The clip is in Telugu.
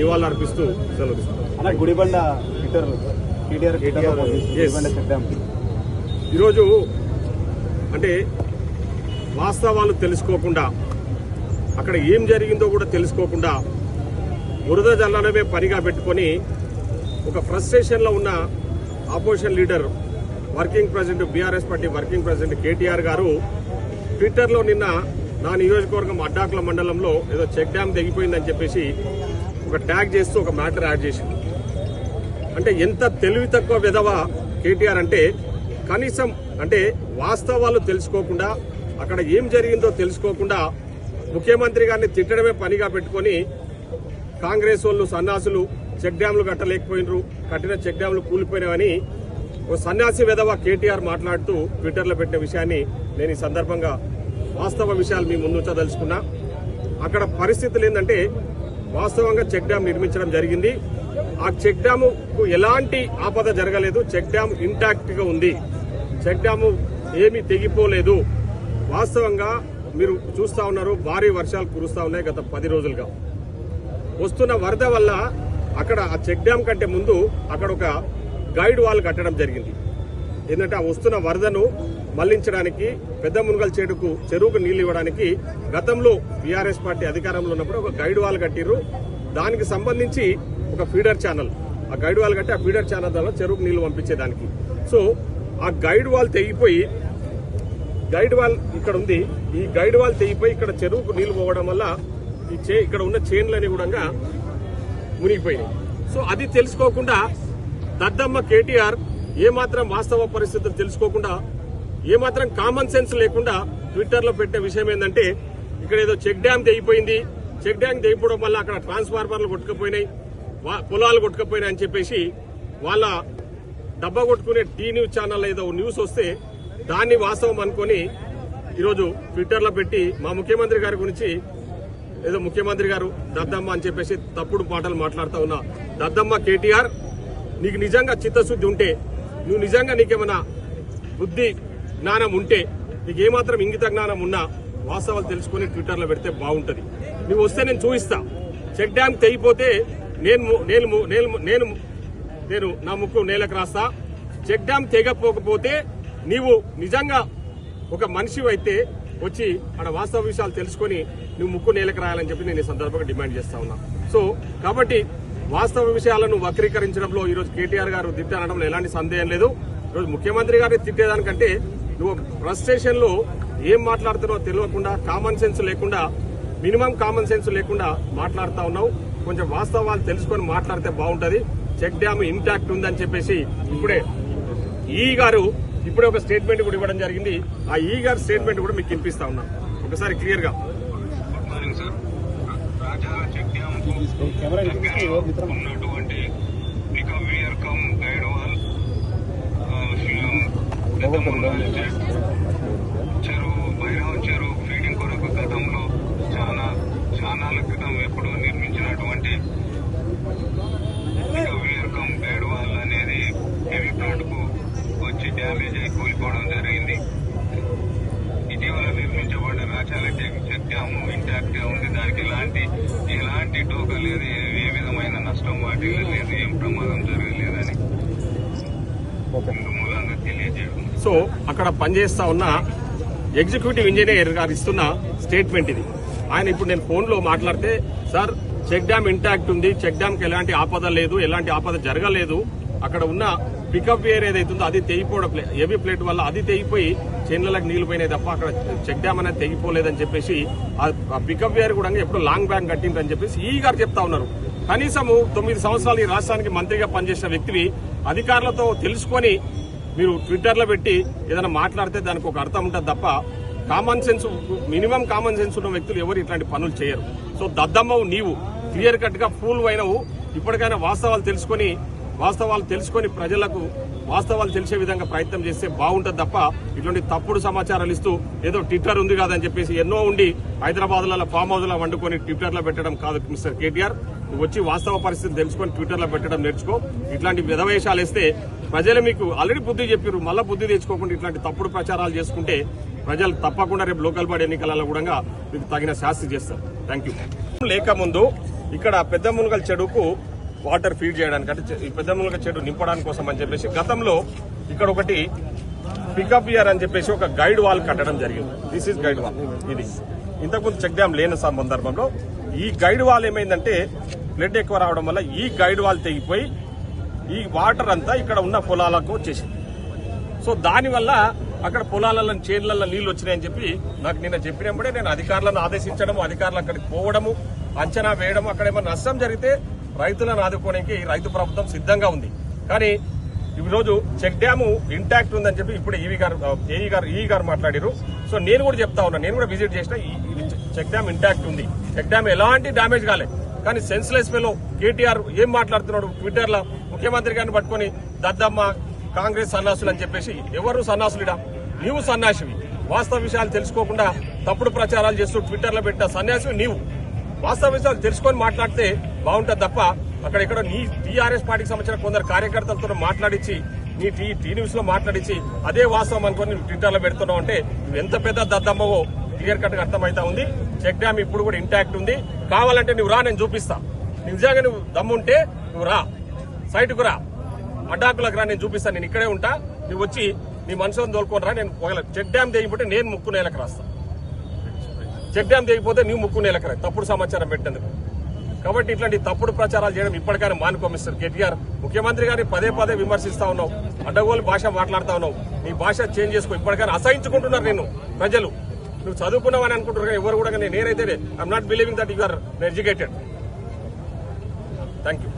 నివాళులర్పిస్తూ సెలవు తీసుకుంటాం. గుడిబండ ఈరోజు అంటే వాస్తవాలు తెలుసుకోకుండా, అక్కడ ఏం జరిగిందో కూడా తెలుసుకోకుండా బురద జల్లడమే పనిగా పెట్టుకొని ఒక ఫ్రస్ట్రేషన్లో ఉన్న opposition leader working president BRS party working president KTR గారు ట్విట్టర్లో నిన్న నా నియోజకవర్గం అడ్డాకుల మండలంలో ఏదో చెక్ డ్యామ్ తెగిపోయిందని చెప్పేసి ఒక ట్యాగ్ చేస్తూ ఒక మ్యాటర్ యాడ్ చేసింది. అంటే ఎంత తెలివి తక్కువ విధవ కేటీఆర్ అంటే కనీసం అంటే వాస్తవాలు తెలుసుకోకుండా, అక్కడ ఏం జరిగిందో తెలుసుకోకుండా ముఖ్యమంత్రి గారిని తిట్టడమే పనిగా పెట్టుకొని కాంగ్రెస్ వాళ్ళు సన్నాసులు చెక్ డ్యాంలు కట్టలేకపోయినరు, కట్టిన చెక్ డ్యాంలు కూలిపోయినావని ఓ సన్యాసి విధవ కేటీఆర్ మాట్లాడుతూ ట్విట్టర్లో పెట్టిన విషయాన్ని నేను ఈ సందర్భంగా వాస్తవ విషయాలు మీ ముందుంచదలుచుకున్నా. అక్కడ పరిస్థితులు ఏంటంటే వాస్తవంగా చెక్ డ్యాం నిర్మించడం జరిగింది. ఆ చెక్ డ్యాముకు ఎలాంటి ఆపద జరగలేదు. చెక్ డ్యాం ఇంటాక్ట్ గా ఉంది. చెక్ డ్యాము ఏమీ తెగిపోలేదు. వాస్తవంగా మీరు చూస్తా ఉన్నారు, భారీ వర్షాలు కురుస్తా ఉన్నాయి గత 10 రోజులుగా. వస్తున్న వరద వల్ల అక్కడ ఆ చెక్ డ్యాం కంటే ముందు అక్కడ ఒక గైడ్ వాల్ కట్టడం జరిగింది. ఏంటంటే ఆ వస్తున్న వరదను మళ్లించడానికి, పెద్ద మునుగల్ చెరువుకు నీళ్లు ఇవ్వడానికి గతంలో బీఆర్ఎస్ పార్టీ అధికారంలో ఉన్నప్పుడు ఒక గైడ్ వాల్ కట్టిర్రు. దానికి సంబంధించి ఒక ఫీడర్ ఛానల్, ఆ గైడ్ వాల్ కట్టి ఆ ఫీడర్ ఛానల్ ద్వారా చెరువుకు నీళ్లు పంపించేదానికి. సో ఆ గైడ్ వాల్ తెగిపోయి, గైడ్ వాల్ ఇక్కడ ఉంది, ఈ గైడ్ వాల్ తెగిపోయి ఇక్కడ చెరువుకు నీళ్లు పోవడం వల్ల ఇక్కడ ఉన్న చైన్లని కూడా మునిగిపోయినాయి. సో అది తెలుసుకోకుండా దద్దమ్మ కేటీఆర్ ఏమాత్రం వాస్తవ పరిస్థితులు తెలుసుకోకుండా, ఏమాత్రం కామన్ సెన్స్ లేకుండా ట్విట్టర్లో పెట్టే విషయం ఏంటంటే ఇక్కడ ఏదో చెక్ డ్యాం తెగిపోయింది, చెక్ డ్యాం తెగిపోవడం వల్ల అక్కడ ట్రాన్స్ఫార్మర్లు కొట్టుకుపోయినాయి, పొలాలు కొట్టుకుపోయినాయి అని చెప్పేసి వాళ్ళ డబ్బా కొట్టుకునే టీ న్యూస్ ఛానల్ ఏదో న్యూస్ వస్తే దాన్ని వాస్తవం అనుకుని ఈరోజు ట్విట్టర్లో పెట్టి మా ముఖ్యమంత్రి గారి గురించి ఏదో ముఖ్యమంత్రి గారు దద్దమ్మ అని చెప్పేసి తప్పుడు మాటలు మాట్లాడుతూ ఉన్నా. దద్దమ్మ కేటీఆర్, నీకు నిజంగా చిత్తశుద్ధి ఉంటే, నువ్వు నిజంగా నీకేమైనా బుద్ధి జ్ఞానం ఉంటే, నీకు ఏమాత్రం ఇంగిత జ్ఞానం ఉన్నా వాస్తవాలు తెలుసుకుని ట్విట్టర్లో పెడితే బాగుంటది. నువ్వు వస్తే నేను చూపిస్తా. చెక్ డ్యామ్ తెగిపోతే నేను నా ముక్కు నేలకు రాస్తా. చెక్ డ్యామ్ తెగపోకపోతే నీవు నిజంగా ఒక మనిషి అయితే వచ్చి అక్కడ వాస్తవ విషయాలు తెలుసుకొని నువ్వు ముక్కు నేలకు రాయాలని చెప్పి నేను ఈ సందర్భంగా డిమాండ్ చేస్తా ఉన్నా. సో కాబట్టి వాస్తవ విషయాలను వక్రీకరించడంలో ఈరోజు కేటీఆర్ గారు తిట్టనడంలో ఎలాంటి సందేహం లేదు. ఈరోజు ముఖ్యమంత్రి గారిని తిట్టేదానికంటే నువ్వు ఫ్రస్ట్రేషన్ లో ఏం మాట్లాడుతున్నావో తెలియకుండా, కామన్ సెన్స్ లేకుండా, మినిమం కామన్ సెన్స్ లేకుండా మాట్లాడుతా ఉన్నావు. కొంచెం వాస్తవాలు తెలుసుకొని మాట్లాడితే బాగుంటది. చెక్ డ్యామ్ ఇంటాక్ట్ ఉందని చెప్పేసి ఇప్పుడే ఇప్పుడే ఒక స్టేట్మెంట్ కూడా ఇవ్వడం జరిగింది. ఆ గారి స్టేట్మెంట్ కూడా మీకు వినిపిస్తా ఉన్నా ఒకసారి క్లియర్ గా. చెరువు ఫీడింగ్ కొరకు గతంలో చాలా క్రితం ఎప్పుడో నిర్మించినటువంటి గైడ్ వాల్ అనేది హెవీ ప్లాంట్ కు వచ్చి డ్యామేజ్ అయి కూలిపోవడం జరిగింది. ఇటీవల నిర్మించబడ్డ రాచాల చెక్ డ్యామ్ ఇంటాక్ట్ గా ఉంది. దానికి ఎలాంటి టోకా లేదు, ఏ విధమైన నష్టం వాటిల్లో లేదు, ఏం ప్రమాదం జరగలేదని మూలంగా తెలియజేయడం. సో అక్కడ పనిచేస్తా ఉన్న ఎగ్జిక్యూటివ్ ఇంజనీర్ గారు ఇస్తున్న స్టేట్మెంట్ ఇది. ఆయన ఇప్పుడు నేను ఫోన్ లో మాట్లాడితే, సార్ చెక్ డ్యామ్ ఇంటాక్ట్ ఉంది, చెక్ డ్యామ్ కి ఎలాంటి ఆపద లేదు, ఎలాంటి ఆపద జరగలేదు, అక్కడ ఉన్న పికప్ వేర్ ఏదైతుందో అది తెగిపోవడం హెవీ ప్లేట్ వల్ల అది తెగిపోయి చైన్లకు నీళ్లు పోయినాయి తప్ప అక్కడ చెక్ డ్యామ్ అనేది తెగిపోలేదని చెప్పేసి ఆ పికప్ వేర్ కూడా ఎప్పుడు లాంగ్ బ్యాంక్ కట్టిందని చెప్పేసి గారు చెప్తా ఉన్నారు. కనీసము 9 సంవత్సరాలు ఈ రాష్ట్రానికి మంత్రిగా పనిచేసిన వ్యక్తివి అధికారులతో తెలుసుకొని మీరు ట్విట్టర్లో పెట్టి ఏదైనా మాట్లాడితే దానికి ఒక అర్థం ఉంటుంది తప్ప common sense, minimum common sense ఉన్న వ్యక్తులు ఎవరు ఇట్లాంటి పనులు చేయరు. సో దద్దమ్మవు నీవు క్లియర్ కట్ గా ఫూల్ అయినవు. ఇప్పటికైనా వాస్తవాలు తెలుసుకొని ప్రజలకు వాస్తవాలు తెలిసే విధంగా ప్రయత్నం చేస్తే బాగుంటుంది తప్ప ఇటువంటి తప్పుడు సమాచారాలు ఇస్తూ ఏదో ట్విట్టర్ ఉంది కాదని చెప్పేసి ఎన్నో ఉండి హైదరాబాద్ లలో ఫామ్ హౌస్ లో వండుకొని ట్విట్టర్ లో పెట్టడం కాదు మిస్టర్ కేటీఆర్. నువ్వు వచ్చి వాస్తవ పరిస్థితి తెలుసుకొని ట్విట్టర్ లో పెట్టడం నేర్చుకో. ఇట్లాంటి విధవేషాలు వేస్తే ప్రజలు మీకు ఆల్రెడీ బుద్ధి చెప్పారు, మళ్ళా బుద్ధి తెచ్చుకోకుండా ఇట్లాంటి తప్పుడు ప్రచారాలు చేసుకుంటే ప్రజలు తప్పకుండా రేపు లోకల్ బాడీ ఎన్నికలలో కూడా మీకు తగిన శాస్తి చేస్తారు. Thank you. లేక ముందు ఇక్కడ పెద్ద మునగల చెరువుకు వాటర్ ఫీడ్ చేయడానికి అంటే ఈ పెద్ద మునగల చెరువు నింపడానికి కోసం అని చెప్పేసి గతంలో ఇక్కడ ఒకటి పికప్ ఇయర్ అని చెప్పేసి ఒక గైడ్ వాల్ కట్టడం జరిగింది. This is guide wall. ఇది ఇంతకుముందు చెక్ డ్యామ్ లేని సందర్భంలో ఈ గైడ్ వాల్ ఏమైందంటే ఫ్లడ్ ఎక్కువ రావడం వల్ల ఈ గైడ్ వాల్ తెగిపోయి ఈ వాటర్ అంతా ఇక్కడ ఉన్న పొలాలకు వచ్చేసింది. సో దానివల్ల అక్కడ పొలాలలో చేళ్లలో నీళ్లు వచ్చినాయని చెప్పి నాకు నిన్న చెప్పినప్పుడే నేను అధికారులను ఆదేశించడం, అధికారులు అక్కడికి పోవడము, అంచనా వేయడం, అక్కడ ఏమైనా నష్టం జరిగితే రైతులను ఆదుకోవడానికి రైతు ప్రభుత్వం సిద్ధంగా ఉంది. కానీ ఈరోజు చెక్ డ్యాము ఇంటాక్ట్ ఉందని చెప్పి ఇప్పుడు ఈవీ గారు మాట్లాడారు. సో నేను కూడా చెప్తా ఉన్నా, నేను కూడా విజిట్ చేసిన, చెక్ డ్యామ్ ఇంటాక్ట్ ఉంది, చెక్ డ్యామ్ ఎలాంటి డ్యామేజ్ కాలేదు. కానీ సెన్స్లెస్ ఫెలో కేటీఆర్ ఏం మాట్లాడుతున్నాడు ట్విట్టర్ లో, ముఖ్యమంత్రి గారిని పట్టుకొని దద్దమ్మ కాంగ్రెస్ సన్నాసులు అని చెప్పేసి. ఎవరు సన్నాసులుడా? నీవు సన్నాసివి. వాస్తవ విషయాలు తెలుసుకోకుండా తప్పుడు ప్రచారాలు చేస్తూ ట్విట్టర్ లో పెట్టిన సన్యాసివి నీవు. వాస్తవ విషయాలు తెలుసుకొని మాట్లాడితే బాగుంటుంది తప్ప అక్కడెక్కడ నీ టీఆర్ఎస్ పార్టీకి సంబంధించిన కొందరు కార్యకర్తలతో మాట్లాడించి నీ టీ న్యూస్ లో మాట్లాడించి అదే వాస్తవం అనుకుని ట్విట్టర్ లో పెడుతున్నావు అంటే నువ్వు ఎంత పెద్ద దద్దమ్మవో క్లియర్ కట్ గా అర్థమైతా ఉంది. చెక్ డ్యామ్ ఇప్పుడు కూడా ఇంటాక్ట్ ఉంది. కావాలంటే నువ్వు రా, నేను చూపిస్తా. నిజంగా నువ్వు దమ్ముంటే నువ్వు రా, సైట్కు రా, అడ్డాకులకు రా, నేను చూపిస్తాను. నేను ఇక్కడే ఉంటా, నువ్వు వచ్చి నీ మనుషులను తోలుకొని రా. నేను చెక్ డ్యామ్ తెగిపోతే నేను ముక్కు నేలకు రాస్తా. చెక్ డ్యామ్ తెగిపోతే నువ్వు ముక్కు నేలకు రా, తప్పుడు సమాచారం పెట్టేందుకు. కాబట్టి ఇట్లాంటి తప్పుడు ప్రచారాలు చేయడం ఇప్పటికైనా మానుకో మిస్టర్ కేటీఆర్. ముఖ్యమంత్రి గారిని పదే పదే విమర్శిస్తా ఉన్నావు, అడ్డగోలు భాష మాట్లాడుతా ఉన్నావు. నీ భాష చేంజ్ చేసుకో. ఇప్పటికైనా అసహించుకుంటున్నారు నేను ప్రజలు. నువ్వు చదువుకున్నావని అనుకుంటున్నారు ఎవరు కూడా. నేనైతే I'm not believing that you are educated. Thank you.